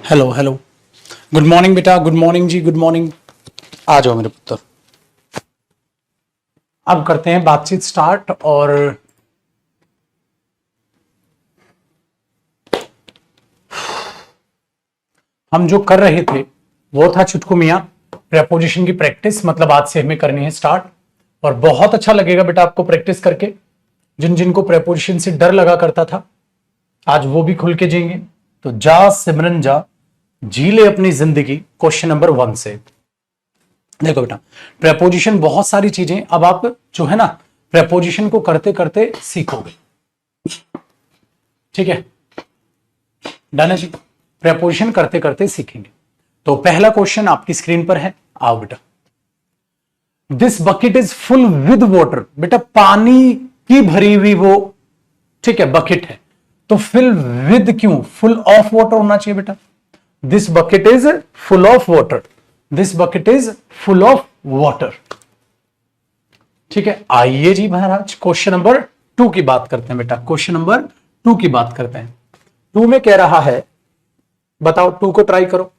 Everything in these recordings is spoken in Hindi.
Hello hello. गुड मॉर्निंग बेटा, गुड मॉर्निंग जी, गुड मॉर्निंग। आ जाओ मेरे पुत्र। अब करते हैं बातचीत स्टार्ट। और हम जो कर रहे थे वो था चुटकू मियां प्रेपोजिशन की प्रैक्टिस, मतलब आज से हमें करनी है स्टार्ट। और बहुत अच्छा लगेगा बेटा आपको प्रैक्टिस करके। जिन जिनको प्रेपोजिशन से डर लगा करता था आज वो भी खुल के जिएंगे। तो जा सिमरन जा, जी ले अपनी जिंदगी। क्वेश्चन नंबर 1 से देखो बेटा, प्रेपोजिशन बहुत सारी चीजें अब आप जो है ना प्रेपोजिशन को करते करते सीखोगे। ठीक है, डन है जी। प्रेपोजिशन करते करते सीखेंगे। तो पहला क्वेश्चन आपकी स्क्रीन पर है, आओ बेटा। This bucket is full with water. बेटा पानी की भरी हुई वो, ठीक है, बकेट है, तो फिल विद क्यों? फुल ऑफ वाटर होना चाहिए बेटा। This bucket is full of water. This bucket is full of water. ठीक है, आइए जी महाराज क्वेश्चन नंबर 2 की बात करते हैं बेटा। क्वेश्चन नंबर 2 की बात करते हैं। 2 में कह रहा है, बताओ 2 को ट्राई करो।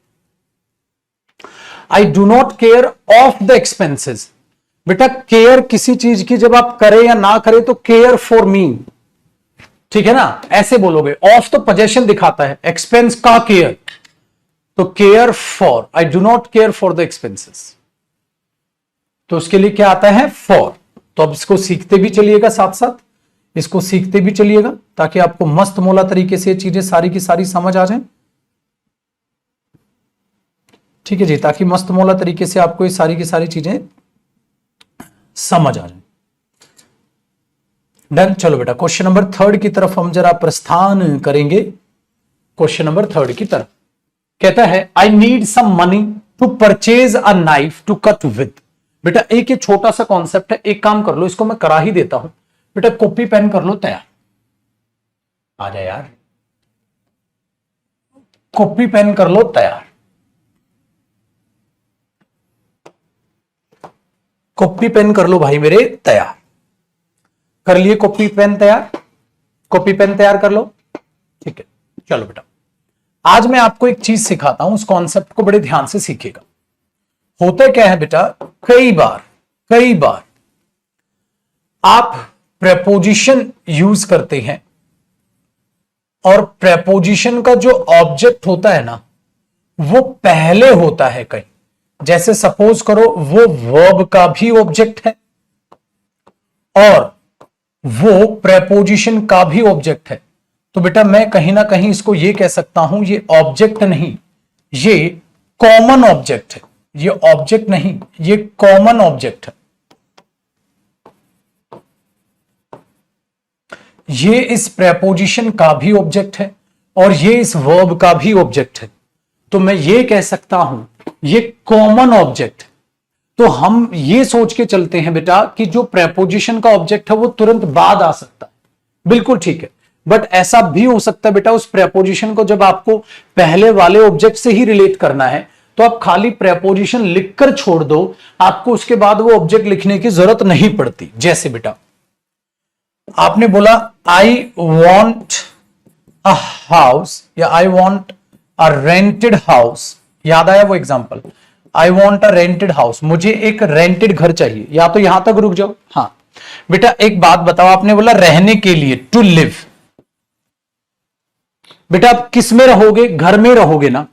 आई do not care of the expenses. बेटा केयर किसी चीज की जब आप करें या ना करें तो केयर फॉर मी, ठीक है ना, ऐसे बोलोगे। ऑफ तो पोजेशन दिखाता है, एक्सपेंस का केयर, तो care for. I do not care for the expenses, तो उसके लिए क्या आता है? फॉर। तो अब इसको सीखते भी चलिएगा, साथ साथ इसको सीखते भी चलिएगा ताकि आपको मस्त मोला तरीके से चीजें सारी की सारी समझ आ जाएं। ठीक है जी, ताकि मस्त मोला तरीके से आपको ये सारी की सारी चीजें समझ आ जाए। डन। चलो बेटा क्वेश्चन नंबर 3 की तरफ हम जरा प्रस्थान करेंगे। क्वेश्चन नंबर 3 की तरफ कहता है, I need some money to purchase a knife to cut with. बेटा एक ये छोटा सा कॉन्सेप्ट है, एक काम कर लो, इसको मैं करा ही देता हूं। बेटा कॉपी पेन कर लो तैयार। आ जा यार, कॉपी पेन कर लो तैयार। कॉपी पेन कर लो भाई मेरे तैयार। कर लिए कॉपी पेन तैयार? कॉपी पेन तैयार कर लो। ठीक है, चलो बेटा आज मैं आपको एक चीज सिखाता हूं, उस कॉन्सेप्ट को बड़े ध्यान से सीखिएगा। होता क्या है बेटा, कई बार आप प्रेपोजिशन यूज करते हैं और प्रेपोजिशन का जो ऑब्जेक्ट होता है ना वो पहले होता है कहीं। जैसे सपोज करो वो वर्ब का भी ऑब्जेक्ट है और वो प्रेपोजिशन का भी ऑब्जेक्ट है। तो बेटा मैं कहीं ना कहीं इसको ये कह सकता हूं, ये ऑब्जेक्ट नहीं, ये कॉमन ऑब्जेक्ट है। ये ऑब्जेक्ट नहीं, ये कॉमन ऑब्जेक्ट है। ये इस प्रेपोजिशन का भी ऑब्जेक्ट है और ये इस वर्ब का भी ऑब्जेक्ट है। तो मैं ये कह सकता हूं ये कॉमन ऑब्जेक्ट है। तो हम ये सोच के चलते हैं बेटा कि जो प्रेपोजिशन का ऑब्जेक्ट है वो तुरंत बाद आ सकता है, बिल्कुल ठीक है। बट ऐसा भी हो सकता है बेटा उस प्रेपोजिशन को जब आपको पहले वाले ऑब्जेक्ट से ही रिलेट करना है तो आप खाली प्रेपोजिशन लिखकर छोड़ दो, आपको उसके बाद वो ऑब्जेक्ट लिखने की जरूरत नहीं पड़ती। जैसे बेटा आपने बोला आई वॉन्ट अ हाउस या आई वॉन्ट अ रेंटेड हाउस, याद आया वो example? I want a rented house, मुझे एक रेंटेड घर चाहिए। या तो यहां तक रुक जाओ। हाँ बेटा एक बात बताओ, आपने बोला रहने के लिए, टू लिव। बेटा आप किस में रहोगे? घर में रहोगे ना,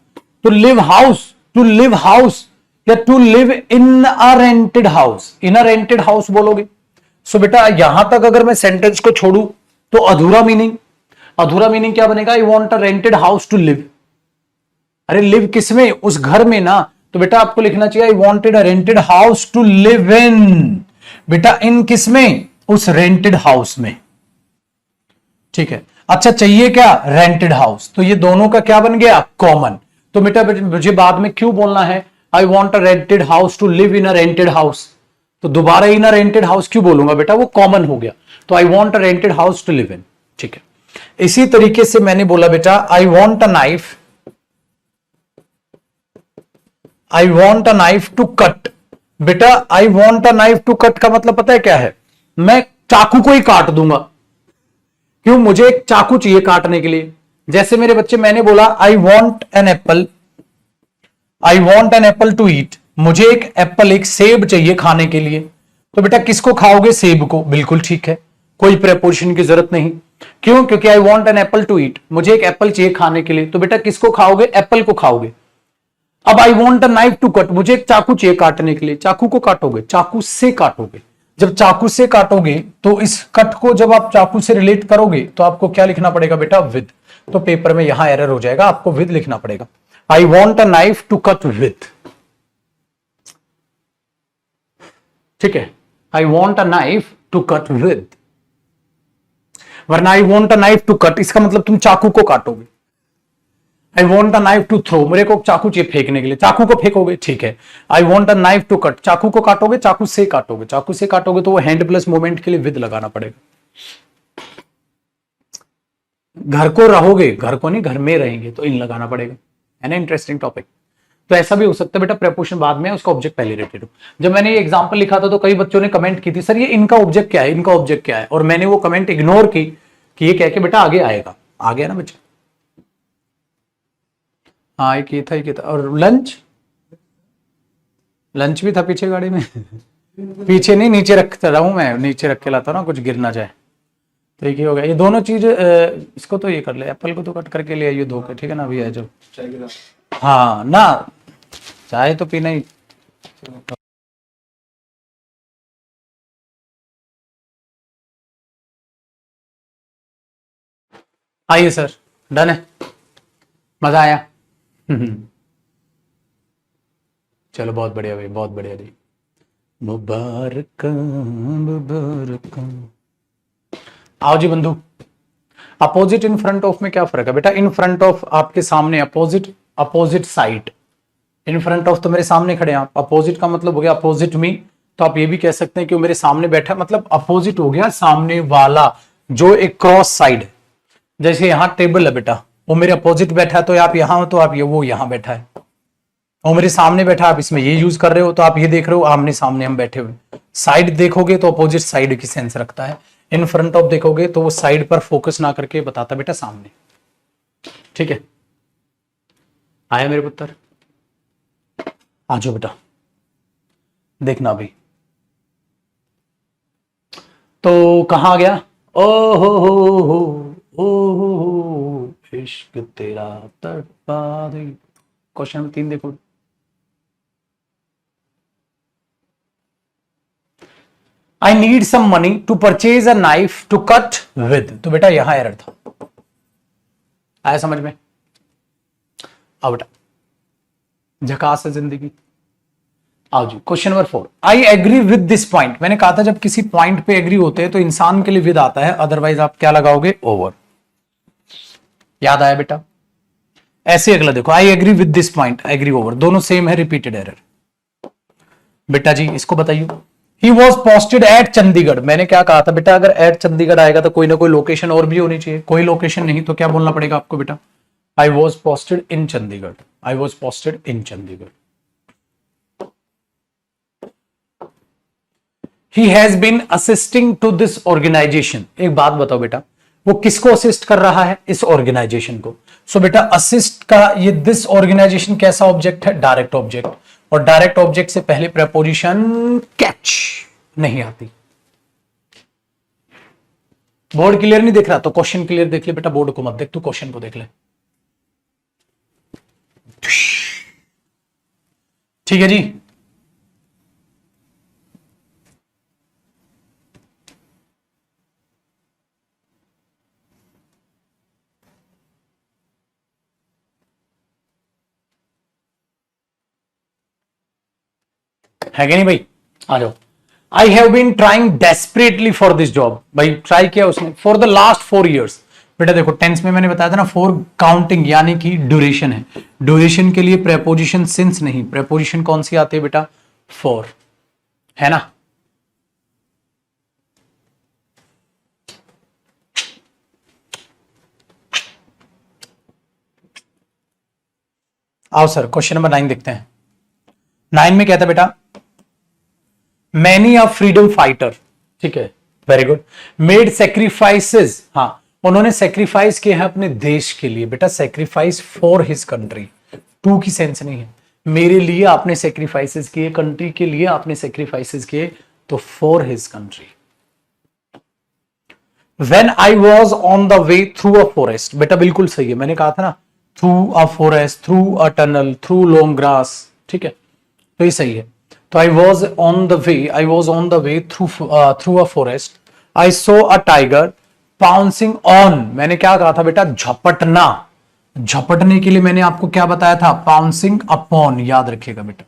to live house, to live house या to live in a rented house, in a rented house बोलोगे। सो बेटा यहां तक अगर मैं सेंटेंस को छोड़ू तो अधूरा मीनिंग, अधूरा मीनिंग क्या बनेगा? I want a rented house to live. अरे लिव किस में? उस घर में ना। तो बेटा आपको लिखना चाहिए I wanted a rented house to live in. बेटा इन किस में? उस रेंटेड हाउस में। ठीक है, अच्छा चाहिए क्या? Rented house. तो ये दोनों का क्या बन गया? कॉमन। तो बेटा मुझे बाद में क्यों बोलना है I want a rented house to live in a rented house? तो दोबारा इन अ रेंटेड हाउस क्यों बोलूंगा बेटा? वो कॉमन हो गया। तो I want a rented house to live in. ठीक है, इसी तरीके से मैंने बोला बेटा I want a knife, I want a knife to cut. बेटा I want a knife to cut का मतलब पता है क्या है? मैं चाकू को ही काट दूंगा। क्यों? मुझे एक चाकू चाहिए काटने के लिए। जैसे मेरे बच्चे, मैंने बोला I want an apple, I want an apple to eat, मुझे एक एप्पल, एक सेब चाहिए खाने के लिए। तो बेटा किसको खाओगे? सेब को। बिल्कुल ठीक है, कोई प्रेपोजिशन की जरूरत नहीं। क्यों? क्योंकि I want an apple to eat, मुझे एक एप्पल चाहिए खाने के लिए। तो बेटा किसको खाओगे? एप्पल को खाओगे। अब I want a knife to cut, मुझे एक चाकू चाहिए काटने के लिए। चाकू को काटोगे, चाकू से काटोगे। जब चाकू से काटोगे तो इस कट को जब आप चाकू से रिलेट करोगे तो आपको क्या लिखना पड़ेगा बेटा? विद। तो पेपर में यहां एरर हो जाएगा, आपको विद लिखना पड़ेगा। I want a knife to cut with, ठीक है, I want a knife to cut with, वरना I want a knife to cut इसका मतलब तुम चाकू को काटोगे। I want a knife to throw, मेरे को चाकू चाहिए फेंकने के लिए, चाकू को फेंकोगे, ठीक है। I want a knife to cut, चाकू को काटोगे, चाकू से काटोगे, चाकू से काटोगे तो वो हैंड प्लस मोमेंट के लिए विद लगाना पड़ेगा। घर को रहोगे, घर को नहीं, घर में रहेंगे तो इन लगाना पड़ेगा, है ना। Interesting topic. तो ऐसा भी हो सकता है बेटा प्रेपोजिशन बाद में, उसका ऑब्जेक्ट पहले रिलेटेड हो। जब मैंने ये एग्जांपल लिखा था तो कई बच्चों ने कमेंट की थी, सर ये इनका ऑब्जेक्ट क्या है, इनका ऑब्जेक्ट क्या है, और मैंने वो कमेंट इग्नोर की कि ये कह के बेटा आगे आएगा। आ गया ना बच्चे? हाँ एक ये था, एक ये था। और लंच, लंच भी था पीछे गाड़ी में पीछे नहीं, नीचे रखता रहा हूं मैं, नीचे रख के लाता हूँ ना, कुछ गिर ना जाए। तो एक ही हो गया। ये दोनों चीज, इसको तो ये कर ले, एप्पल को तो कट करके ले आइए धो के, ठीक है ना। अभी है जो, हाँ ना, चाय तो पीना ही। आइए सर, डन है, मजा आया चलो बहुत बढ़िया भाई, बहुत बढ़िया जी, मुबारक मुबारक। आओ जी बंधु, अपोजिट इन फ्रंट ऑफ में क्या फर्क है बेटा? इन फ्रंट ऑफ आपके सामने, opposite, opposite side. In front of तो मेरे सामने खड़े हैं आप, अपोजिट का मतलब हो गया अपोजिट मी। तो आप ये भी कह सकते हैं कि वो मेरे सामने बैठा है, मतलब अपोजिट हो गया सामने वाला, जो एक क्रॉस साइड है। जैसे यहां टेबल है बेटा, वो मेरे अपोजिट बैठा है तो आप यहां हो, तो आप ये, वो यहां बैठा है। वो मेरे सामने बैठा, आप इसमें ये यूज कर रहे हो तो आप ये देख रहे हो, आमने सामने हम बैठे हुए। साइड देखोगे तो अपोजिट साइड की सेंस रखता है। इन फ्रंट ऑफ देखोगे तो वो साइड पर फोकस ना करके बताता बेटा सामने, ठीक है। आया मेरे पुत्र? आ जाओ बेटा, देखना अभी। तो कहां गया? ओ हो इश्क तेरा तड़पा दे। क्वेश्चन नंबर 3 देखो। I need some money to purchase a knife to cut with. तो बेटा यहां एरर था, आया समझ में? अब बेटा झकास है जिंदगी। आओ जी, question number 4। I agree with this point. मैंने कहा था जब किसी पॉइंट पे एग्री होते हैं तो इंसान के लिए विद आता है, अदरवाइज आप क्या लगाओगे? ओवर। याद आया बेटा? ऐसे अगला देखो, I agree with this point, agree over, दोनों सेम है, रिपीटेड एरर। बेटा जी इसको बताइए। He was posted at Chandigarh. मैंने क्या कहा था बेटा? अगर एट चंडीगढ़ आएगा तो कोई ना कोई लोकेशन और भी होनी चाहिए, कोई लोकेशन नहीं तो क्या बोलना पड़ेगा आपको बेटा? I was posted in Chandigarh, I was posted in Chandigarh. He has been assisting to this organization। एक बात बताओ बेटा, वो किसको असिस्ट कर रहा है? इस ऑर्गेनाइजेशन को। सो बेटा असिस्ट का ये दिस ऑर्गेनाइजेशन कैसा ऑब्जेक्ट है? Direct object. और डायरेक्ट ऑब्जेक्ट से पहले प्रेपोजिशन कैच नहीं आती। बोर्ड क्लियर नहीं देख रहा तो क्वेश्चन क्लियर देख ले बेटा, बोर्ड को मत देख, तू क्वेश्चन को देख ले, ठीक है जी। है कि नहीं भाई? आ जाओ। I have been trying desperately for this job. भाई ट्राई किया उसने फॉर द लास्ट 4 years। बेटा देखो टेंस में मैंने बताया था ना, फॉर काउंटिंग यानी कि ड्यूरेशन है। ड्यूरेशन के लिए प्रेपोजिशन सिंस नहीं, प्रेपोजिशन कौन सी आती है बेटा? फॉर, है ना। आओ सर क्वेश्चन नंबर 9 देखते हैं। 9 में क्या था बेटा? मैनी अ फ्रीडम फाइटर, ठीक है, वेरी गुड, मेड सेक्रीफाइसेस। हाँ, उन्होंने सेक्रीफाइस किया है अपने देश के लिए। बेटा sacrifice for his country, to की सेंस नहीं है। मेरे लिए आपने सेक्रीफाइसेस किए, कंट्री के लिए आपने सेक्रीफाइसेस किए, तो for his country. When I was on the way through a forest, बेटा बिल्कुल सही है, मैंने कहा था ना, through a forest, through a tunnel, through long grass, ठीक है, तो ये सही है। तो I was on the way through a forest, I saw a tiger pouncing on, मैंने क्या कहा था बेटा, झपटना, झपटने के लिए मैंने आपको क्या बताया था, pouncing upon, याद रखिएगा बेटा।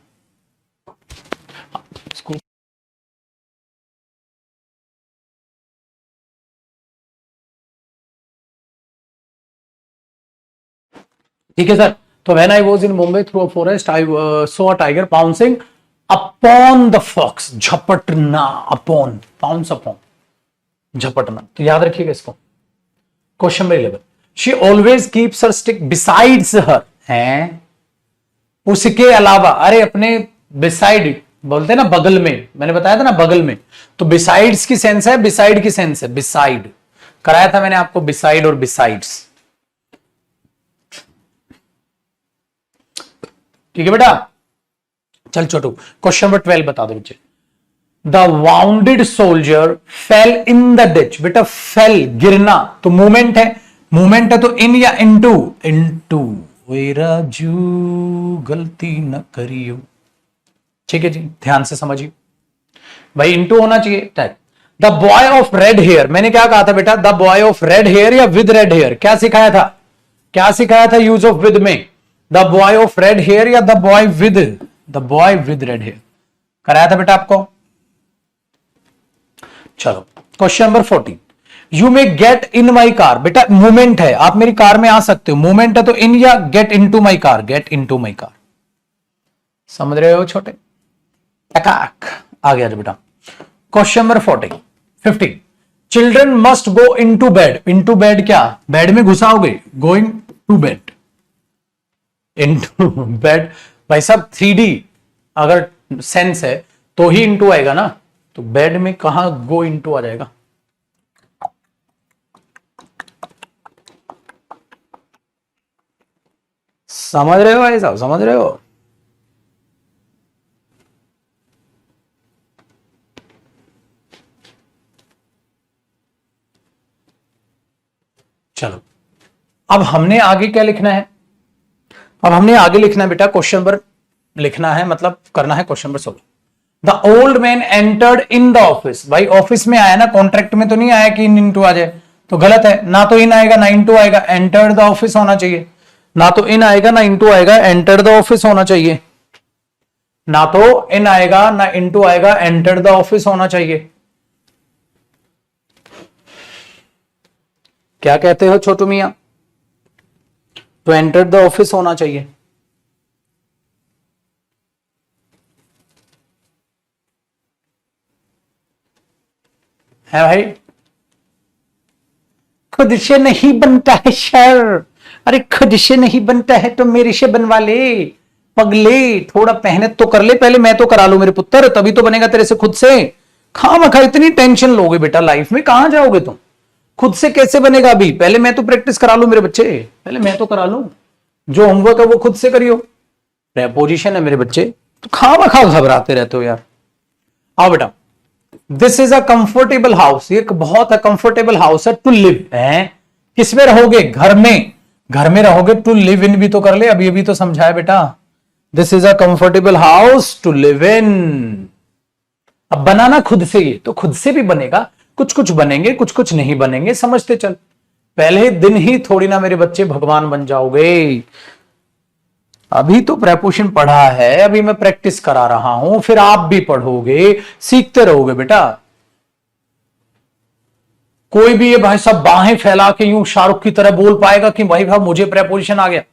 ठीक है सर। तो when I was in Mumbai through a forest I saw a tiger pouncing upon the fox, झपटना, अपॉन, पाउंस अपॉन, झपटना। तो याद रखिएगा इसको। Question number 11, she always keeps her stick besides her, हैं उसके अलावा, अरे अपने बिसाइड बोलते हैं ना, बगल में, मैंने बताया था ना बगल में, तो बिसाइड्स की सेंस है, बिसाइड की सेंस है, बिसाइड कराया था मैंने आपको, बिसाइड और बिसाइड्स। ठीक है बेटा, चल छोटू क्वेश्चन नंबर 12 बता दो बच्चे। The bounded soldier fail in the ditch, बेटा फेल गिरना, तो मूवमेंट है, मूवमेंट है तो इन या इनटू, इनटू, राजू गलती न करियो। ठीक है जी, ध्यान से समझिए भाई, इनटू होना चाहिए type. The boy of red hair, मैंने क्या कहा था बेटा, the boy of red hair या विद रेड हेयर, क्या सिखाया था, क्या सिखाया था यूज ऑफ विद में, the boy of red hair या the boy with, the boy with red hair कराया था बेटा आपको। चलो question number 14, you may get in my car, बेटा मूवमेंट है, आप मेरी कार में आ सकते हो, मूवमेंट है तो इन या get into my car, get into my car, समझ रहे हो छोटे, आ गया बेटा। Question number 15, children must go into bed, into bed क्या, बेड में घुसाओगे, going to bed, into bed, भाई साहब 3D अगर सेंस है तो ही इनटू आएगा ना, तो बेड में कहां गो इनटू आ जाएगा। समझ रहे हो भाई साहब, समझ रहे हो। चलो अब हमने आगे क्या लिखना है, अब हमने आगे लिखना है बेटा, क्वेश्चन नंबर लिखना है, मतलब करना है question number 16। The old man entered in the office, भाई ऑफिस में आया ना, कॉन्ट्रैक्ट में तो नहीं आया कि इन इनटू आ जाए, तो गलत है, ना तो इन आएगा ना इनटू आएगा, एंटर्ड द ऑफिस होना चाहिए, ना तो इन आएगा ना इनटू आएगा, एंटर्ड द ऑफिस होना चाहिए, ना तो इन आएगा ना इनटू आएगा, एंटर्ड द ऑफिस होना चाहिए। क्या कहते हो छोटू मियां, तो एंटर द ऑफिस होना चाहिए। है भाई, खुद से नहीं बनता है सर, अरे खुद से नहीं बनता है तो मेरे से बनवा ले, पगले थोड़ा मेहनत तो कर ले, पहले मैं तो करा लू मेरे पुत्र, तभी तो बनेगा तेरे से खुद से। खामखा इतनी टेंशन लोगे बेटा लाइफ में, कहां जाओगे तुम, खुद से कैसे बनेगा, अभी पहले मैं तो प्रैक्टिस करा लू मेरे बच्चे, पहले मैं तो करा लू, जो होमवर्क है वो खुद से करियो, पोजीशन है मेरे बच्चे, तो खामखा घबराते रहते हो यार। आओ बेटा, this is a comfortable house, ये बहुत कंफर्टेबल हाउस है, टू लिव है, किसमें रहोगे, घर में, घर में रहोगे, टू लिव इन भी तो कर ले, अभी अभी तो समझाया बेटा, this is a comfortable house to live in. अब बनाना खुद से, ये तो खुद से भी बनेगा, कुछ कुछ बनेंगे कुछ कुछ नहीं बनेंगे, समझते चल, पहले दिन ही थोड़ी ना मेरे बच्चे भगवान बन जाओगे, अभी तो प्रेपोजिशन पढ़ा है, अभी मैं प्रैक्टिस करा रहा हूं, फिर आप भी पढ़ोगे, सीखते रहोगे बेटा। कोई भी ये भाई साहब बाहें फैला के यूं शाहरुख की तरह बोल पाएगा कि भाई साहब मुझे प्रेपोजिशन आ गया,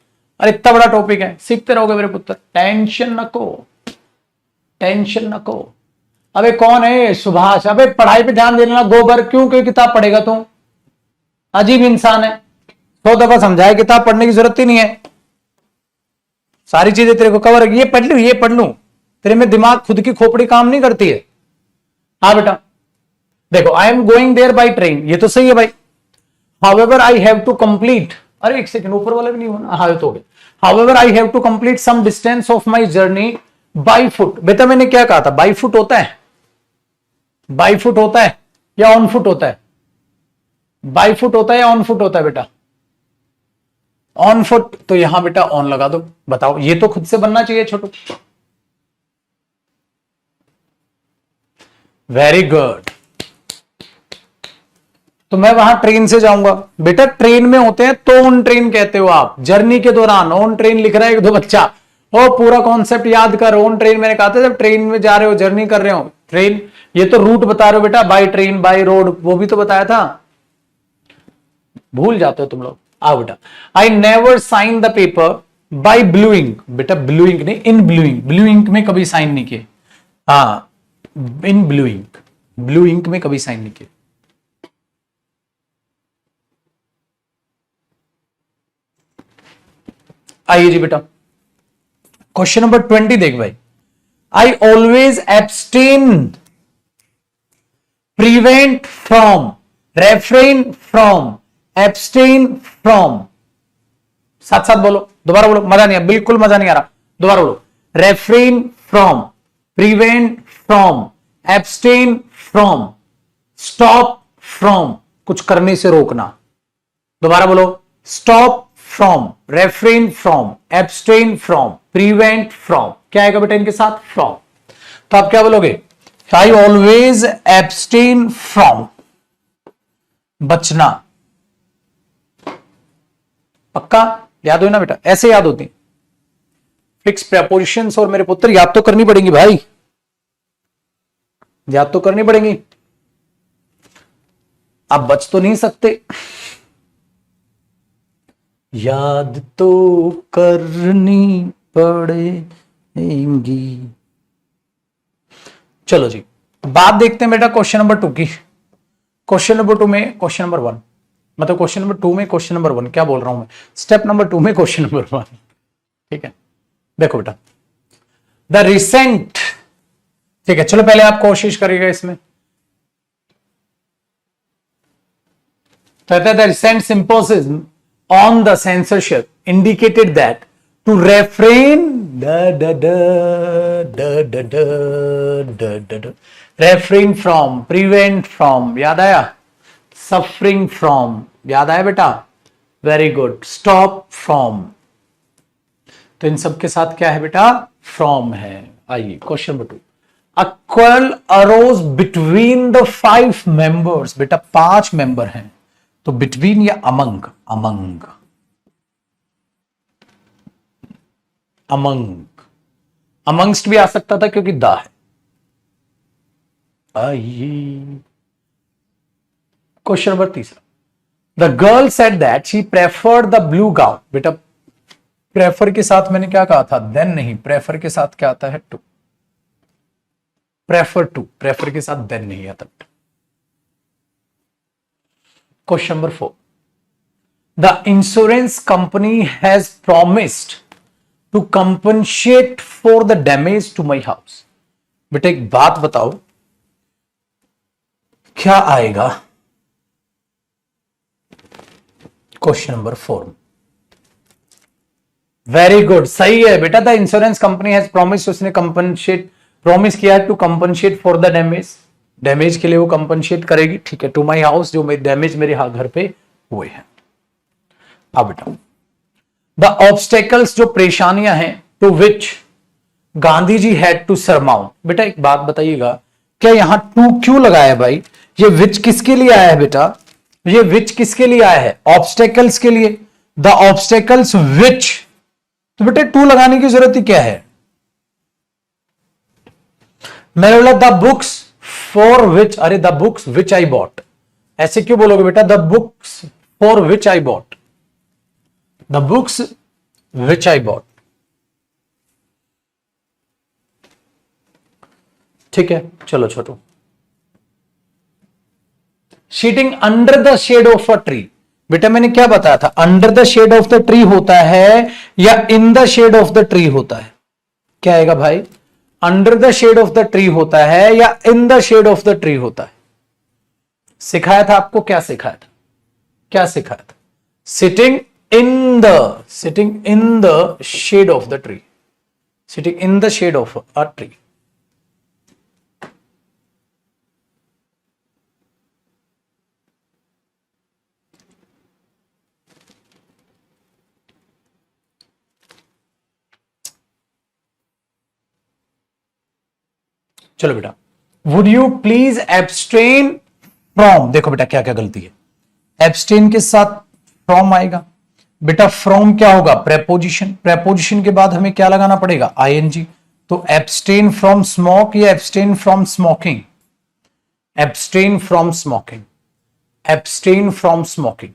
अरे इतना बड़ा टॉपिक है, सीखते रहोगे मेरे पुत्र, टेंशन नको, टेंशन नको। अबे कौन है सुभाष, अबे पढ़ाई पे ध्यान देना, गोबर क्यों कोई किताब पढ़ेगा तू, अजीब इंसान है, 100 दफा समझाया, किताब पढ़ने की जरूरत ही नहीं है, सारी चीजें तेरे को कवर है, ये पढ़ लू ये पढ़ लू, तेरे में दिमाग खुद की खोपड़ी काम नहीं करती है। हाँ बेटा देखो, I am going there by train, ये तो सही है भाई, however I have to complete, अरे एक सेकंड ऊपर वाला भी नहीं होना, हाँ तो हो गया। However I have to complete some distance of my journey by foot. बेटा मैंने क्या कहा था, बाई फुट होता है, बाई फुट होता है या ऑन फुट होता है, बाई फुट होता है या ऑन फुट होता है बेटा, ऑन फुट। तो यहां बेटा ऑन लगा दो, बताओ ये तो खुद से बनना चाहिए छोटू। Very good. तो मैं वहां ट्रेन से जाऊंगा, बेटा ट्रेन में होते हैं तो ऑन ट्रेन कहते हो आप, जर्नी के दौरान ऑन ट्रेन लिख रहा है एक दो बच्चा, ओ पूरा कॉन्सेप्ट याद कर। ऑन ट्रेन मैंने कहा था जब ट्रेन में जा रहे हो, जर्नी कर रहे हो, ट्रेन, ये तो रूट बता रहे हो बेटा, बाय ट्रेन बाय रोड, वो भी तो बताया था, भूल जाते हो तुम लोग। आओ बेटा, I never sign the paper by blue ink. बेटा ब्लू इंक नहीं, in blue ink, blue ink में कभी साइन नहीं किए, हाँ in blue ink, blue ink में कभी साइन नहीं किए। आइए जी बेटा, क्वेश्चन नंबर 20 देख भाई, I always abstain, prevent from, refrain from, abstain from, साथ साथ बोलो, दोबारा बोलो, मजा नहीं आ, बिल्कुल मजा नहीं आ रहा, दोबारा बोलो, refrain from, prevent from, abstain from, stop from, कुछ करने से रोकना। दोबारा बोलो, stop from, refrain from, abstain from, prevent from, क्या आएगा बेटा इनके साथ, फ्रॉम। तो आप क्या बोलोगे, आई ऑलवेज एब्सटेन फ्रॉम, बचना, पक्का याद हो ना बेटा, ऐसे याद होती फिक्स प्रेपोजिशंस, और मेरे पुत्र याद तो करनी पड़ेंगी भाई, याद तो करनी पड़ेंगी, आप बच तो नहीं सकते, याद तो करनी पड़ेगी। चलो जी, बात देखते हैं बेटा क्वेश्चन नंबर 2 की। क्वेश्चन नंबर 2 में क्वेश्चन नंबर 1, मतलब क्वेश्चन नंबर 2 में क्वेश्चन नंबर 1, क्या बोल रहा हूं मैं, स्टेप नंबर 2 में क्वेश्चन नंबर 1, ठीक है। देखो बेटा, द रिसेंट, ठीक है चलो पहले आप कोशिश करिएगा इसमें, तो the recent symposium on the censorship indicated that to refrain refrain from, prevent from, याद आया, suffering from, याद आया बेटा, वेरी गुड, स्टॉप फ्रॉम, तो इन सब के साथ क्या है बेटा, फ्रॉम है। आइए question number 2, a quarrel arose between the 5 members, बेटा 5 मेंबर हैं, तो बिटवीन या अमंग, अमंग, अमंग, अमंगस्ट भी आ सकता था क्योंकि द है। आइए question number 3, the girl said that she preferred the blue gown. बेटा प्रेफर के साथ मैंने क्या कहा था, देन नहीं, प्रेफर के साथ क्या आता है, टू, प्रेफर टू, प्रेफर के साथ देन नहीं आता। Question number 4. The insurance company has promised to compensate for the damage to my house. बेटा एक बात बताओ, क्या आएगा क्वेश्चन नंबर 4? वेरी गुड, सही है बेटा, the insurance company has promise, उसने कंपनसेट, प्रॉमिस किया है to compensate for the damage, damage के लिए वो कंपनसेट करेगी, ठीक है, टू माई हाउस, जो डैमेज मेरे घर पे हुए हैं। अब बेटा द ऑब्स्टेकल्स, जो परेशानियां हैं, to which Gandhi ji had to surmount. बेटा एक बात बताइएगा, क्या यहां टू क्यों लगाया भाई, ये विच किसके लिए आया है बेटा, ये विच किसके लिए आया है, ऑब्स्टेकल्स के लिए, द ऑब्स्टेकल्स विच, तो बेटा टू लगाने की जरूरत ही क्या है, मैंने बोला द बुक्स फॉर विच, अरे the books which I bought, ऐसे क्यों बोलोगे बेटा, the books for which I bought, the books which I bought, ठीक है। चलो छोटू, sitting under the shade of a tree, बेटा मैंने क्या बताया था, under the shade of the tree होता है या in the shade of the tree होता है, क्या आएगा भाई, under the shade of the tree होता है या in the shade of the tree होता है, सिखाया था आपको, क्या सिखाया था, क्या सिखाया था? Sitting in the shade of the tree, sitting in the shade of a tree. चलो बेटा, would you please abstain from, देखो बेटा क्या क्या गलती है, एब्सटेन के साथ फ्रॉम आएगा बेटा, फ्रॉम क्या होगा? प्रेपोजिशन, प्रेपोजिशन के बाद हमें क्या लगाना पड़ेगा? आईएनजी। तो एब्सटेन फ्रॉम स्मोक या abstain from smoking? Abstain from smoking, abstain from smoking.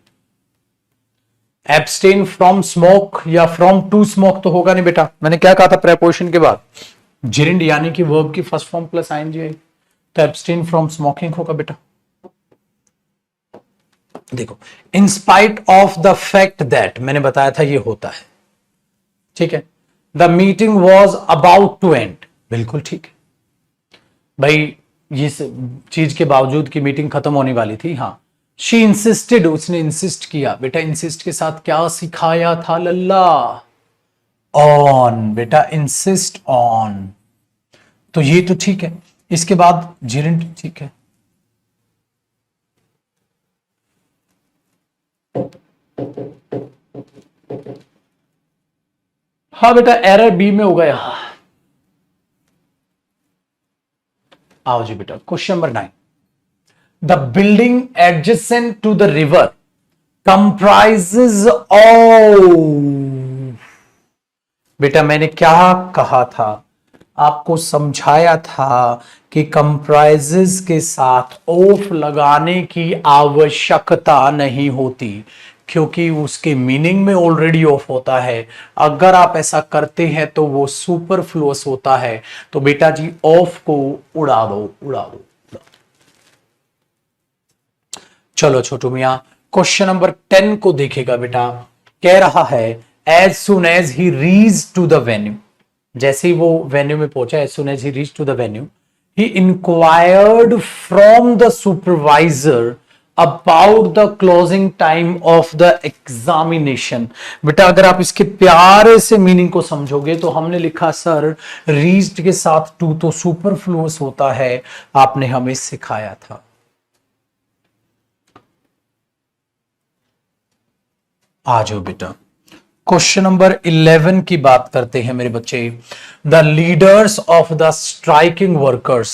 Abstain from smoke या फ्रॉम टू स्मोक तो होगा नहीं बेटा, मैंने क्या कहा था? प्रेपोजिशन के बाद जिरिंड यानी कि वर्ब की फर्स्ट फॉर्म प्लस आईएनजी आएगी, तो एब्सटेन फ्रॉम स्मोकिंग होगा बेटा। देखो, in spite of the fact that, मैंने बताया था ये होता है, ठीक है। The meeting was about to end, बिल्कुल ठीक है भाई, ये चीज के बावजूद की मीटिंग खत्म होने वाली थी। हाँ, शी इंसिस्टेड, उसने इंसिस्ट किया बेटा, इंसिस्ट के साथ क्या सिखाया था लल्ला? ऑन बेटा, इंसिस्ट ऑन, तो ये तो ठीक है। इसके बाद जिरेंट, ठीक है। हाँ बेटा, एरर बी में हो गया। आओ जी बेटा, question number 9, the building adjacent to the river comprises of, बेटा मैंने क्या कहा था? आपको समझाया था कि कंप्राइजेज के साथ ऑफ लगाने की आवश्यकता नहीं होती, क्योंकि उसके मीनिंग में ऑलरेडी ऑफ होता है। अगर आप ऐसा करते हैं तो वो सुपरफ्लुअस होता है। तो बेटा जी ऑफ को उड़ा दो, उड़ा दो, उड़ा दो। चलो छोटू मियां, क्वेश्चन नंबर 10 को देखेगा बेटा, कह रहा है as soon as he reach to the venue, जैसे ही वो वेन्यू में पहुंचा, as soon as he reach to the venue, he inquired from the supervisor about the closing time of the examination. बेटा अगर आप इसके प्यारे से मीनिंग को समझोगे तो हमने लिखा सर रीच्ड के साथ टू तो सुपरफ्लुअस होता है, आपने हमें सिखाया था। आ जाओ बेटा, क्वेश्चन नंबर 11 की बात करते हैं मेरे बच्चे। The leaders of the striking workers,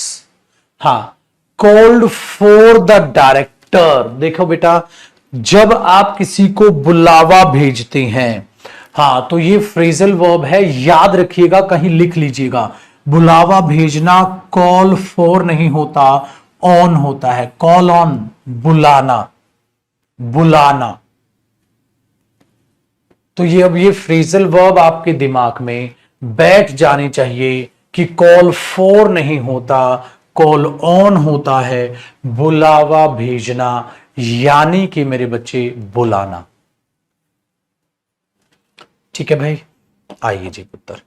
हाँ, कॉल्ड फॉर द डायरेक्टर। देखो बेटा, जब आप किसी को बुलावा भेजते हैं, हाँ, तो ये फ्रेजल वर्ब है, याद रखिएगा, कहीं लिख लीजिएगा। बुलावा भेजना कॉल फॉर नहीं होता, ऑन होता है। कॉल ऑन, बुलाना, बुलाना। तो ये अब ये फ्रेजल वर्ब आपके दिमाग में बैठ जानी चाहिए कि कॉल फॉर नहीं होता, कॉल ऑन होता है। बुलावा भेजना यानी कि मेरे बच्चे बुलाना। ठीक है भाई, आइए जी पुत्र,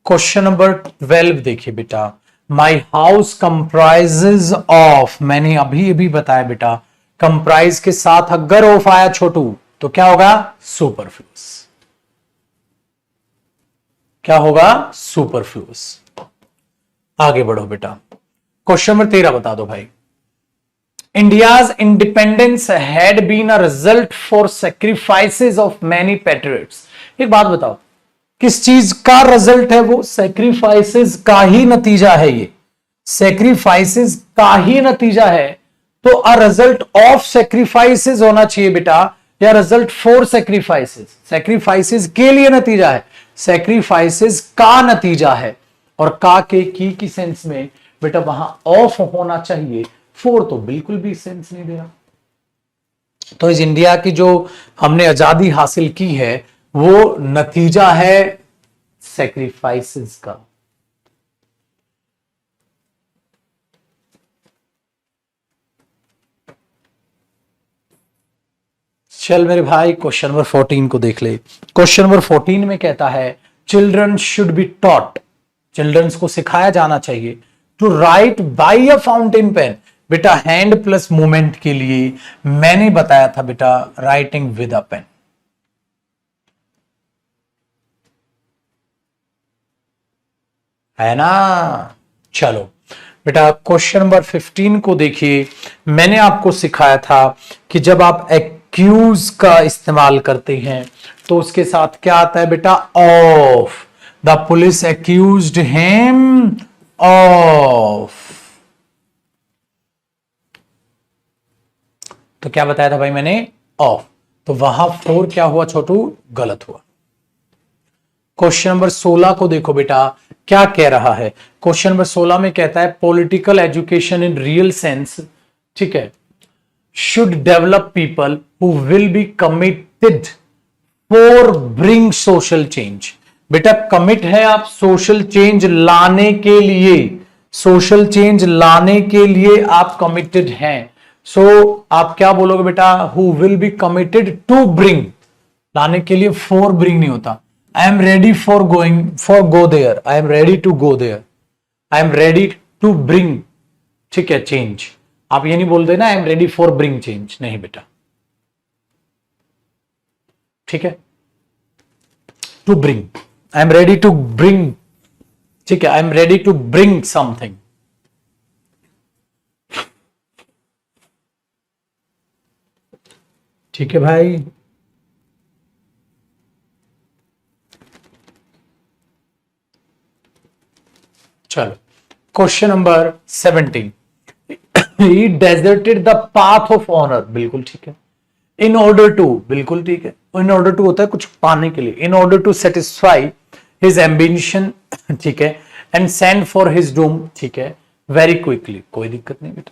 क्वेश्चन नंबर 12 देखिए बेटा। माई हाउस कंप्राइजेज ऑफ, मैंने अभी अभी बताया बेटा, कंप्राइज के साथ अगर ऑफ आया छोटू तो क्या होगा? सुपरफ्लुअस। क्या होगा? सुपरफ्लुअस। आगे बढ़ो बेटा, क्वेश्चन नंबर 13 बता दो भाई। India's independence had been a result for sacrifices of many patriots. एक बात बताओ, किस चीज का रिजल्ट है वो? सेक्रीफाइसेस का ही नतीजा है ये, सेक्रीफाइसेस का ही नतीजा है। तो अ रिजल्ट ऑफ सेक्रीफाइसेस होना चाहिए बेटा, या रिजल्ट फॉर सेक्रीफाइसेस? सेक्रीफाइसेस के लिए नतीजा है, सेक्रीफाइसेस का नतीजा है। और का के की सेंस में बेटा वहां ऑफ होना चाहिए, फोर तो बिल्कुल भी सेंस नहीं दे रहा। तो इस इंडिया की जो हमने आजादी हासिल की है वो नतीजा है सेक्रीफाइसेस का। चल मेरे भाई, क्वेश्चन नंबर 14 को देख ले। क्वेश्चन नंबर 14 में कहता है children should be taught, childrens को सिखाया जाना चाहिए to write by a fountain pen. बेटा हैंड प्लस मूवमेंट के लिए मैंने बताया था बेटा राइटिंग विद अ पेन। है ना। चलो बेटा क्वेश्चन नंबर 15 को देखिए। मैंने आपको सिखाया था कि जब आप एक्यूज का इस्तेमाल करते हैं तो उसके साथ क्या आता है बेटा, of. The police accused him of. तो क्या बताया था भाई मैंने, ऑफ। तो वहां फोर क्या हुआ छोटू, गलत हुआ। क्वेश्चन नंबर 16 को देखो बेटा क्या कह रहा है। क्वेश्चन नंबर 16 में कहता है political education in real sense, ठीक है, should develop people who will be committed for bring social change. बेटा कमिट है आप सोशल चेंज लाने के लिए, सोशल चेंज लाने के लिए आप कमिटेड हैं। सो आप क्या बोलोगे बेटा, who will be committed to bring, लाने के लिए, फॉर ब्रिंग नहीं होता। I am ready for going, for go there, I am ready to go there, I am ready to bring, ठीक है, चेंज। आप ये नहीं बोलते ना I am ready for bring change, नहीं बेटा, ठीक है, to bring, I am ready to bring, ठीक है, I am ready to bring something. ठीक है भाई। चलो question number 17, he deserted the path of honour, बिल्कुल ठीक है। इन ऑर्डर टू, बिल्कुल ठीक है, इन ऑर्डर टू होता है कुछ पाने के लिए, in order to satisfy his ambition, ठीक है, and send for his doom, ठीक है, वेरी क्विकली, कोई दिक्कत नहीं बेटा।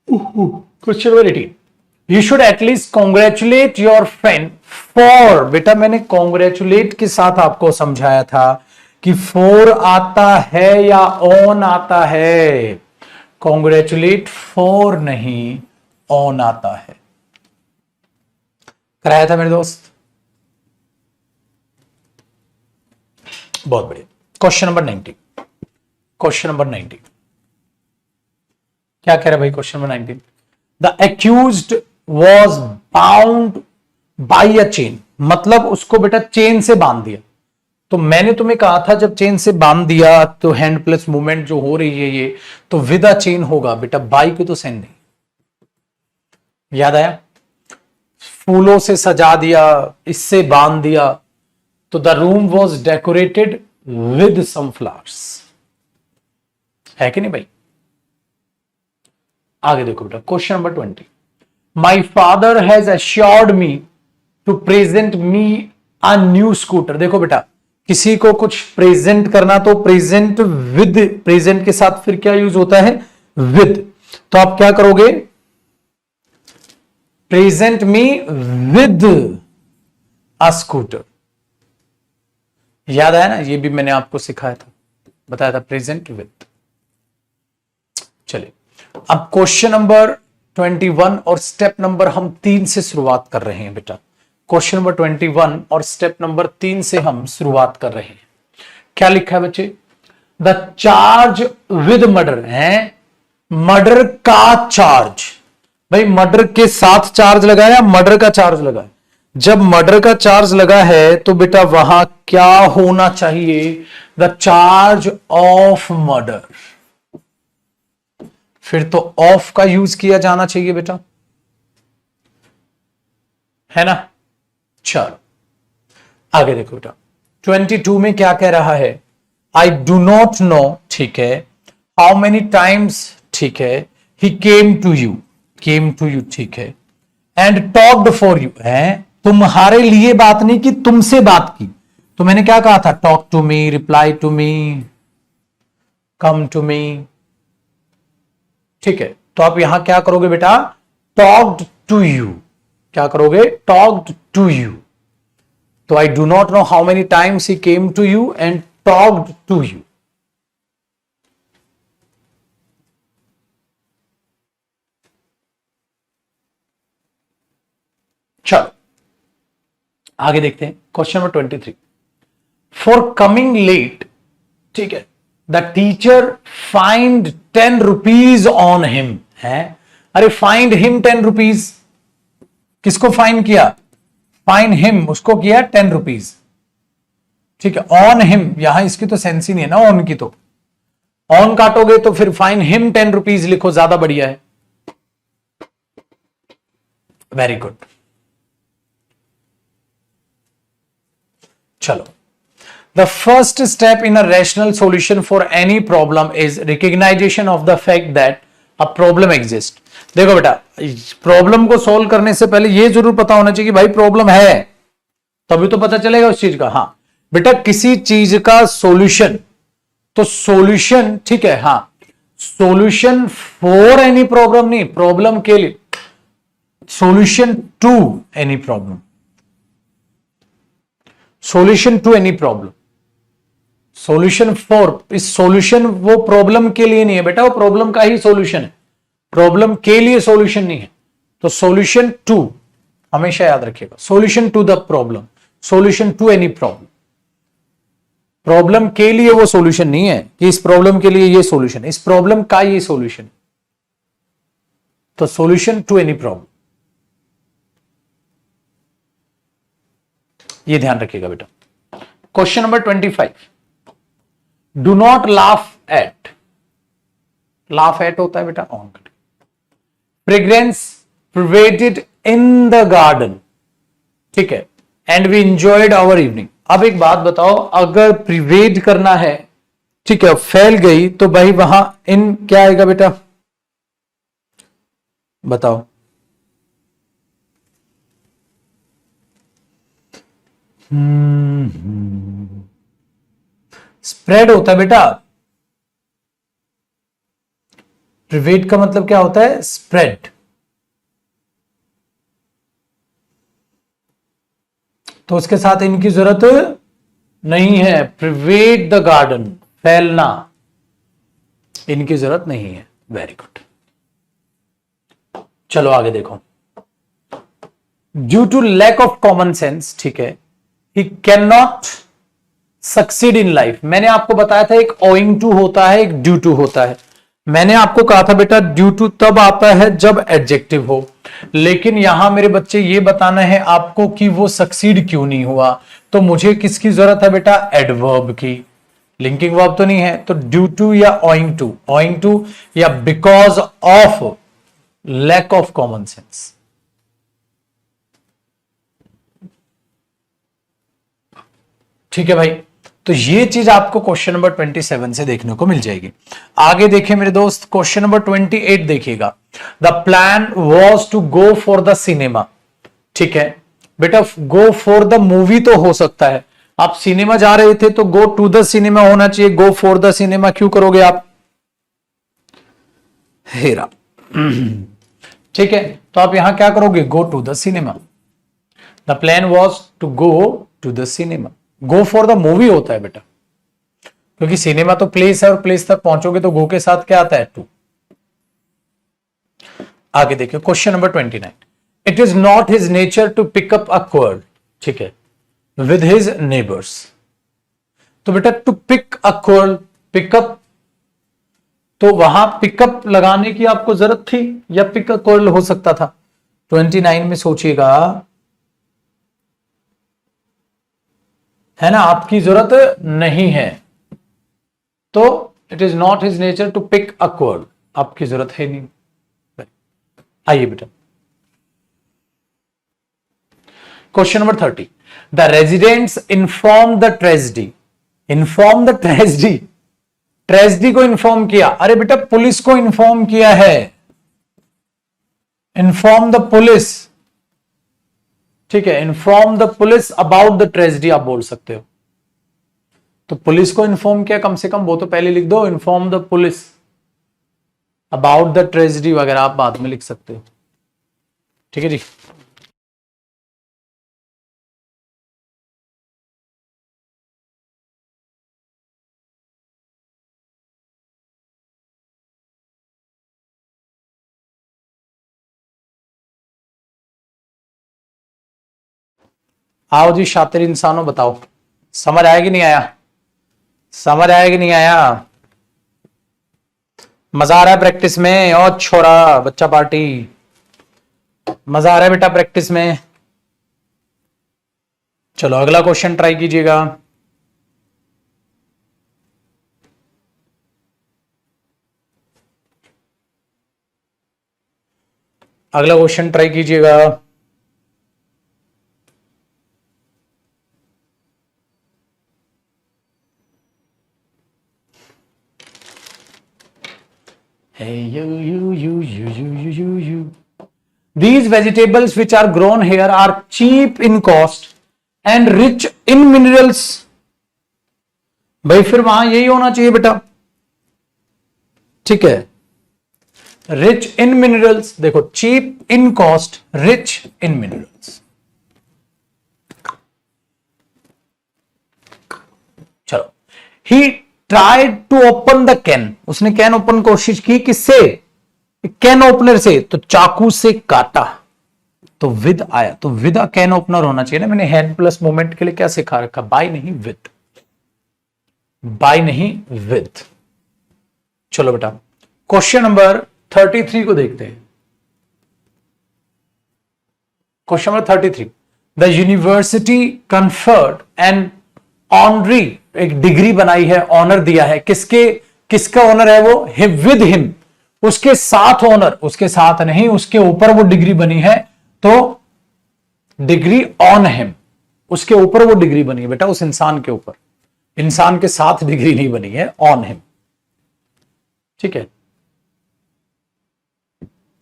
Question number 18, you should at least congratulate your friend for, बेटा मैंने कॉन्ग्रेचुलेट के साथ आपको समझाया था कि फॉर आता है या ऑन आता है, कॉन्ग्रेचुलेट फॉर नहीं ऑन आता है, कराया था मेरे दोस्त। बहुत बढ़िया। क्वेश्चन नंबर 90, क्वेश्चन नंबर 90 क्या कह रहा है भाई, question number 19, the accused was bound by a chain, मतलब उसको बेटा चेन से बांध दिया। तो मैंने तुम्हें कहा था जब चेन से बांध दिया तो हैंड प्लस मूवमेंट जो हो रही है ये, तो विद अ चेन होगा बेटा, बाई को तो सेंड नहीं। याद आया, फूलों से सजा दिया, इससे बांध दिया, तो the room was decorated with some flowers, है कि नहीं भाई। आगे देखो बेटा question number 20, my father has assured me to present me a new scooter. देखो बेटा किसी को कुछ प्रेजेंट करना तो प्रेजेंट विद, प्रेजेंट के साथ फिर क्या यूज होता है, विद। तो आप क्या करोगे, present me with a scooter. याद आया ना, ये भी मैंने आपको सिखाया था, बताया था प्रेजेंट विद। चलिए अब क्वेश्चन नंबर 21 और स्टेप नंबर हम 3 से शुरुआत कर रहे हैं बेटा। क्वेश्चन नंबर 21 और स्टेप नंबर 3 से हम शुरुआत कर रहे हैं। क्या लिखा है बच्चे, द चार्ज विद मर्डर है, मर्डर का चार्ज, भाई मर्डर के साथ चार्ज लगा है या मर्डर का चार्ज लगा है। जब मर्डर का चार्ज लगा है तो बेटा वहां क्या होना चाहिए, द चार्ज ऑफ मर्डर, फिर तो ऑफ का यूज किया जाना चाहिए बेटा, है ना। चलो आगे देखो बेटा 22 में क्या कह रहा है, आई डू नॉट नो, ठीक है, हाउ मेनी टाइम्स, ठीक है, he came to you, came to you, ठीक है, एंड टॉक्ड फॉर यू, है तुम्हारे लिए बात नहीं की, तुमसे बात की। तो मैंने क्या कहा था, talk to me, reply to me, come to me, ठीक है। तो आप यहां क्या करोगे बेटा, टॉक्ड टू यू, क्या करोगे, टॉक्ड टू यू। तो I do not know how many times he came to you and talked to you. चलो आगे देखते हैं question number 23, for coming late, ठीक है, the teacher fined 10 rupees on him है। अरे फाइंड हिम 10 रुपीज, किसको फाइन किया? फाइन हिम, उसको किया 10 रुपीज। ठीक है, ऑन हिम, यहां इसकी तो सेंस ही नहीं है ना ऑन की, तो ऑन काटोगे तो फिर फाइन हिम 10 रुपीज लिखो, ज्यादा बढ़िया है। Very good. चलो, the first step in a rational solution for any problem is recognisation of the fact that a problem exist. देखो बेटा, प्रॉब्लम को सॉल्व करने से पहले यह जरूर पता होना चाहिए कि भाई प्रॉब्लम है, तभी तो पता चलेगा उस चीज का। हाँ बेटा, किसी चीज का सॉल्यूशन, तो सॉल्यूशन, ठीक है, हाँ, सॉल्यूशन फॉर एनी प्रॉब्लम नहीं, प्रॉब्लम के लिए, solution to any problem, solution to any problem, solution for, इस सॉल्यूशन वो प्रॉब्लम के लिए नहीं है बेटा, वो प्रॉब्लम का ही सॉल्यूशन है, प्रॉब्लम के लिए सॉल्यूशन नहीं है। तो सॉल्यूशन टू हमेशा याद रखिएगा, solution to the problem, solution to any problem, problem के लिए वो सॉल्यूशन नहीं है कि इस प्रॉब्लम के लिए ये सॉल्यूशन है, इस प्रॉब्लम का ये सॉल्यूशन। तो सॉल्यूशन टू एनी प्रॉब्लम, ये ध्यान रखिएगा बेटा। Question number 25, do not laugh at, laugh at होता है बेटा on, fragrance pervaded in the garden, ठीक है, and we enjoyed our evening. अब एक बात बताओ, अगर प्रिवेड करना है, ठीक है, फैल गई, तो भाई वहां इन क्या आएगा बेटा, बताओ। स्प्रेड होता है बेटा, प्रिवेड का मतलब क्या होता है? स्प्रेड। तो उसके साथ इनकी जरूरत नहीं है, प्रिवेड द गार्डन, फैलना, इनकी जरूरत नहीं है। Very good. चलो आगे देखो, due to lack of common sense, ठीक है, he can not succeed in life. मैंने आपको बताया था एक ओइंग टू होता है, एक ड्यू टू होता है। मैंने आपको कहा था बेटा ड्यू टू तब आता है जब एडजेक्टिव हो, लेकिन यहां मेरे बच्चे ये बताना है आपको कि वो सक्सीड क्यों नहीं हुआ। तो मुझे किसकी जरूरत है बेटा? एडवर्ब की। लिंकिंग वर्ब तो नहीं है, तो ड्यू टू या ओइंग टू या because of lack of common sense. ठीक है भाई, तो ये चीज आपको क्वेश्चन नंबर 27 से देखने को मिल जाएगी। आगे देखिए मेरे दोस्त, क्वेश्चन नंबर 28 देखिएगा। The plan was to go for the cinema, ठीक है बेटा, गो फॉर द मूवी तो हो सकता है, आप सिनेमा जा रहे थे तो गो टू द सिनेमा होना चाहिए, गो फॉर द सिनेमा क्यों करोगे आप? हेरा ठीक है, तो आप यहां क्या करोगे? Go to the cinema. The plan was to go to the cinema. Go for the movie होता है बेटा, क्योंकि सिनेमा तो प्लेस है और प्लेस तक पहुंचोगे तो गो के साथ क्या आता है? टू। आगे देखिए question number 29, it is not his nature to pick up a quarrel, ठीक है, विद हिज नेबर्स। तो बेटा to pick a quarrel, pick up, तो वहां पिकअप लगाने की आपको जरूरत थी या पिक अ क्वार्रल हो सकता था? 29 में सोचिएगा, है ना, आपकी जरूरत नहीं है, तो it is not his nature to pick a quarrel, आपकी जरूरत है नहीं। आइए बेटा question number 30, the residents inform the tragedy. Inform the tragedy, tragedy को इन्फॉर्म किया। अरे बेटा पुलिस को इन्फॉर्म किया है, इन्फॉर्म द पुलिस, ठीक है, inform the police about the tragedy आप बोल सकते हो। तो पुलिस को इन्फॉर्म किया, कम से कम वो तो पहले लिख दो, inform the police about the tragedy वगैरह आप बाद में लिख सकते हो। ठीक है जी। आओ जी शातिर इंसानों, बताओ समझ आया कि नहीं आया? समझ आया कि नहीं आया? मजा आ रहा है प्रैक्टिस में? और छोरा बच्चा पार्टी, मजा आ रहा है बेटा प्रैक्टिस में? चलो अगला क्वेश्चन ट्राई कीजिएगा। अगला क्वेश्चन ट्राई कीजिएगा। Hey you. These vegetables which are grown here are cheap in cost and rich in minerals. भाई फिर वहां यही होना चाहिए बेटा, ठीक है। रिच इन मिनरल्स, देखो cheap in cost, rich in minerals. चलो, he tried to open the can, उसने कैन ओपन कोशिश की, किससे? कैन ओपनर से, तो चाकू से काटा तो विद आया, तो विद कैन ओपनर होना चाहिए ना। मैंने हैंड प्लस मोमेंट के लिए क्या सिखा रखा? बाय नहीं विद, बाय नहीं विद। चलो बेटा क्वेश्चन नंबर 33 को देखते हैं। Question number 33, the university conferred an honorary, एक डिग्री बनाई है, ऑनर दिया है, किसके, किसका ऑनर है वो? विद हिम, उसके साथ ऑनर, उसके साथ नहीं, उसके ऊपर वो डिग्री बनी है, तो डिग्री ऑन हिम, उसके ऊपर वो डिग्री बनी है बेटा, उस इंसान के ऊपर, इंसान के साथ डिग्री नहीं बनी है, ऑन हिम, ठीक है,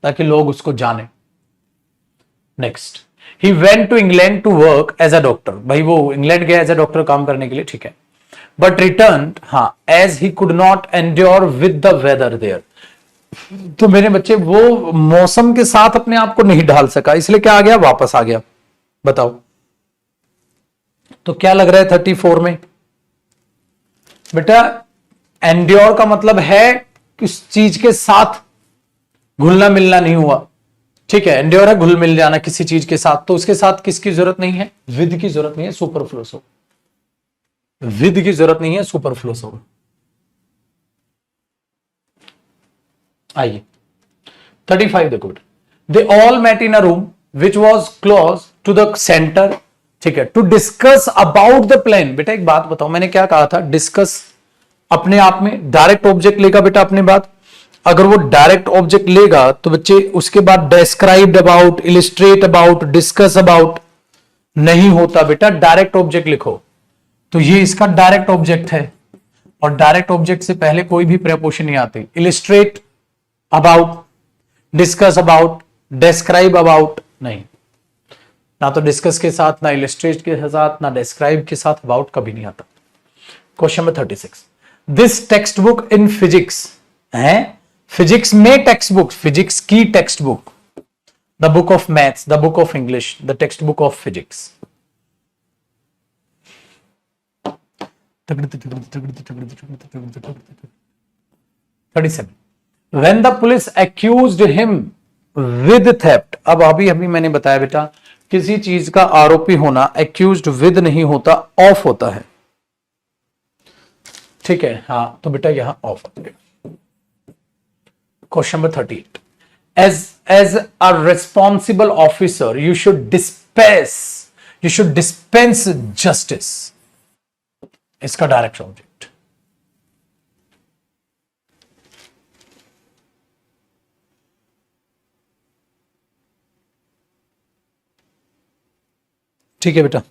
ताकि लोग उसको जाने। Next, he went to England to work as a doctor, भाई वो इंग्लैंड गया एज अ डॉक्टर काम करने के लिए, ठीक है, बट रिटर्न, हाँ, as he could not endure with the weather there, तो मेरे बच्चे वो मौसम के साथ अपने आप को नहीं ढाल सका, इसलिए क्या आ गया? वापस आ गया। बताओ तो क्या लग रहा है 34 में बेटा? एंड्योर का मतलब है किस चीज के साथ घुलना मिलना नहीं हुआ, ठीक है, एंड्योर है घुल मिल जाना किसी चीज के साथ, तो उसके साथ किसकी जरूरत नहीं है? विद की जरूरत नहीं है, सुपरफ्लूस हो, विद की जरूरत नहीं है, सुपरफ्लूस हो। आइए 35 देखो बेटा, they all met in a room which was close to the centre, ठीक है, to discuss about the plan. बेटा एक बात बताओ, मैंने क्या कहा था? डिस्कस अपने आप में डायरेक्ट ऑब्जेक्ट लेगा बेटा अपनी बात, अगर वो डायरेक्ट ऑब्जेक्ट लेगा तो बच्चे उसके बाद describe about, illustrate about, discuss about नहीं होता बेटा, डायरेक्ट ऑब्जेक्ट लिखो। तो ये इसका डायरेक्ट ऑब्जेक्ट है, और डायरेक्ट ऑब्जेक्ट से पहले कोई भी प्रेपोजिशन नहीं आती। Illustrate about, discuss about, describe about नहीं, ना तो डिस्कस के साथ, ना इलिस्ट्रेट के साथ, ना डिस्क्राइब के साथ अबाउट कभी नहीं आता। Question number 36, this text book in physics है, फिजिक्स में टेक्स्ट बुक, फिजिक्स की text book, the book of maths, the book of English, the text book of physics. 37, when the police accused him with theft, अब अभी मैंने बताया बेटा, किसी चीज का आरोपी होना accused with नहीं होता, ऑफ होता है, ठीक है, हाँ, तो बेटा यहां ऑफ हो गया। Question number 38, as a responsible officer you should dispense justice, इसका डायरेक्ट ऑब्जेक्ट, ठीक है बेटा।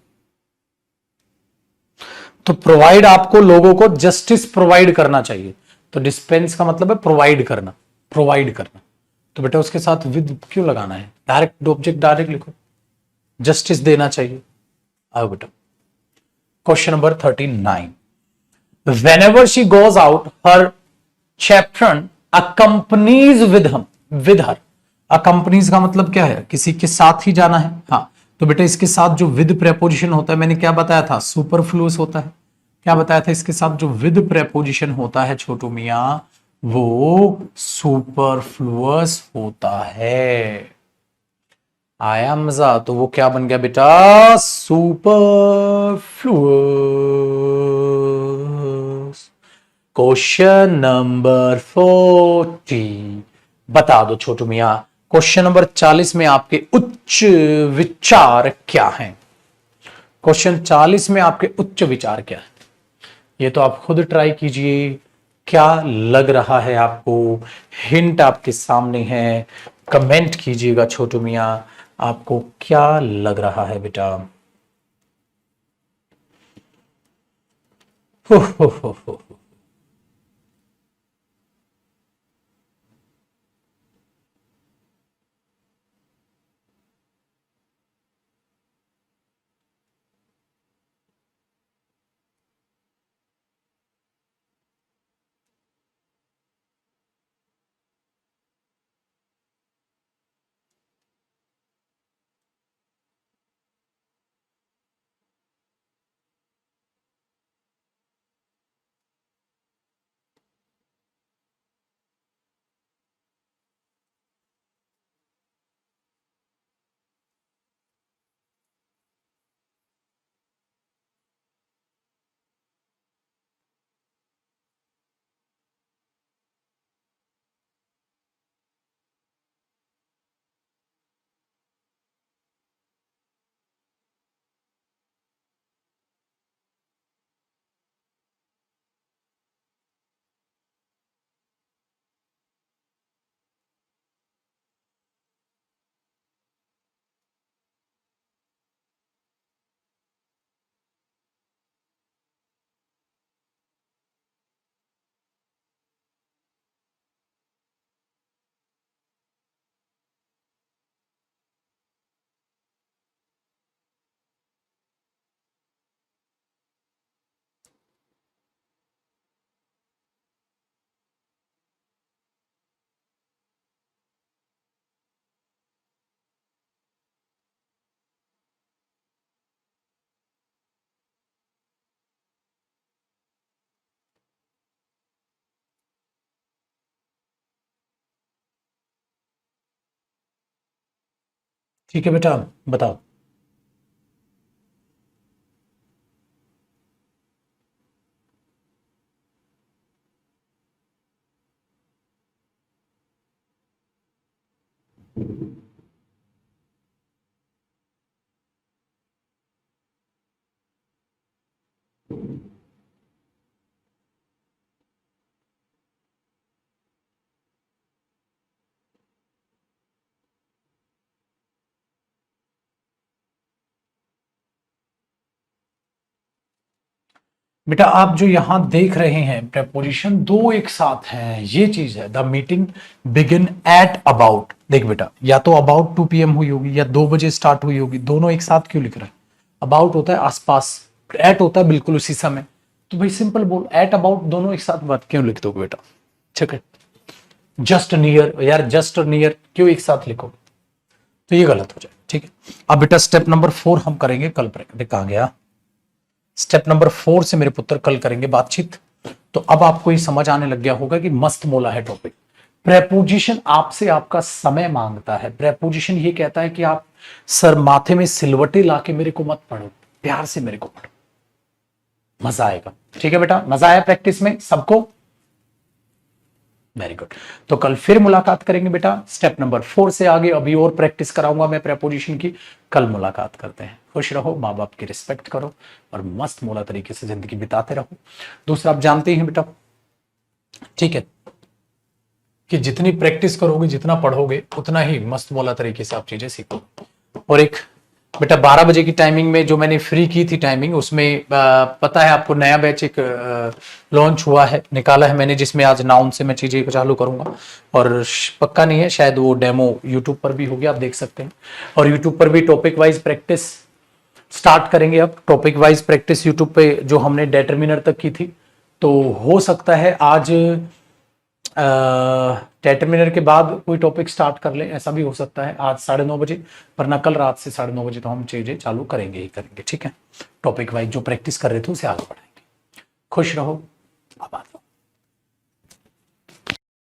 तो प्रोवाइड, आपको लोगों को जस्टिस प्रोवाइड करना चाहिए, तो डिस्पेंस का मतलब है प्रोवाइड करना, प्रोवाइड करना, तो बेटा उसके साथ विद क्यों लगाना है? डायरेक्ट ऑब्जेक्ट डायरेक्ट लिखो, जस्टिस देना चाहिए। आओ बेटा question number 39, whenever she goes out her chaperon accompanies with her, accompanies का मतलब क्या है? किसी के साथ ही जाना है, हाँ, तो बेटा इसके साथ जो विद प्रेपोजिशन होता है, मैंने क्या बताया था? सुपरफ्लूअस होता है। क्या बताया था? इसके साथ जो विद प्रेपोजिशन होता है छोटू मियां, वो सुपरफ्लूअस होता है। आया मजा? तो वो क्या बन गया बेटा? सुपरफ्लूअस। क्वेश्चन नंबर 40 बता दो छोटू मियां, क्वेश्चन नंबर 40 में आपके उच्च विचार क्या हैं? क्वेश्चन 40 में आपके उच्च विचार क्या है? ये तो आप खुद ट्राई कीजिए, क्या लग रहा है आपको? हिंट आपके सामने है, कमेंट कीजिएगा छोटू मियां, आपको क्या लग रहा है बेटा? हो। ठीक है बेटा, बताओ। बेटा आप जो यहां देख रहे हैं प्रेपोजिशन दो एक साथ हैं, ये चीज है। The meeting begin at about, देख बेटा या तो अबाउट 2 PM हुई होगी या 2 बजे स्टार्ट हुई होगी, दोनों एक साथ क्यों लिख रहा है? अबाउट होता है आसपास, एट होता है बिल्कुल उसी समय, तो भाई सिंपल बोल एट अबाउट दोनों एक साथ बात क्यों लिख दोगे बेटा? ठीक है, जस्ट नियर यार, जस्ट और नियर क्यों एक साथ लिखोगे? तो ये गलत हो जाए। ठीक है, अब बेटा स्टेप नंबर 4 हम करेंगे कल। कहां गया? स्टेप नंबर 4 से मेरे पुत्र कल करेंगे बातचीत। तो अब आपको ये समझ आने लग गया होगा कि मस्त मोला है टॉपिक। प्रेपोजिशन आपसे आपका समय मांगता है। प्रेपोजिशन ये कहता है कि आप सर माथे में सिलवटे लाके मेरे को मत पढ़ो, प्यार से मेरे को पढ़ो, मजा आएगा। ठीक है बेटा, मजा आया प्रैक्टिस में सबको? Very good. तो कल फिर मुलाकात करेंगे बेटा स्टेप नंबर 4 से आगे। अभी और प्रैक्टिस कराऊंगा मैं प्रेपोजिशन की। कल मुलाकात करते हैं। खुश रहो, माँ बाप की रिस्पेक्ट करो और मस्त मोला तरीके से जिंदगी बिताते रहो। दूसरा आप जानते हैं बेटा, ठीक है, कि जितनी प्रैक्टिस करोगे, जितना पढ़ोगे, उतना ही मस्त मोला तरीके से आप चीजें सीखोगे। और एक बेटा 12 बजे की टाइमिंग में जो मैंने फ्री की थी टाइमिंग, उसमें पता है आपको नया बैच एक लॉन्च हुआ है, निकाला है मैंने, जिसमें आज नाउन से मैं चीजें चालू करूंगा। और पक्का नहीं है, शायद वो डेमो यूट्यूब पर भी होगी, आप देख सकते हैं। और यूट्यूब पर भी टॉपिक वाइज प्रैक्टिस स्टार्ट करेंगे। अब टॉपिक वाइज प्रैक्टिस यूट्यूब पे जो हमने डिटरमिनर तक की थी, तो हो सकता है आज डिटरमिनर के बाद कोई टॉपिक स्टार्ट कर ले, ऐसा भी हो सकता है आज 9:30 बजे, वरना कल रात से 9:30 बजे तो हम चीजें चालू करेंगे ही करेंगे। ठीक है, टॉपिक वाइज जो प्रैक्टिस कर रहे थे उसे आगे बढ़ाएंगे। खुश रहो, आबाद।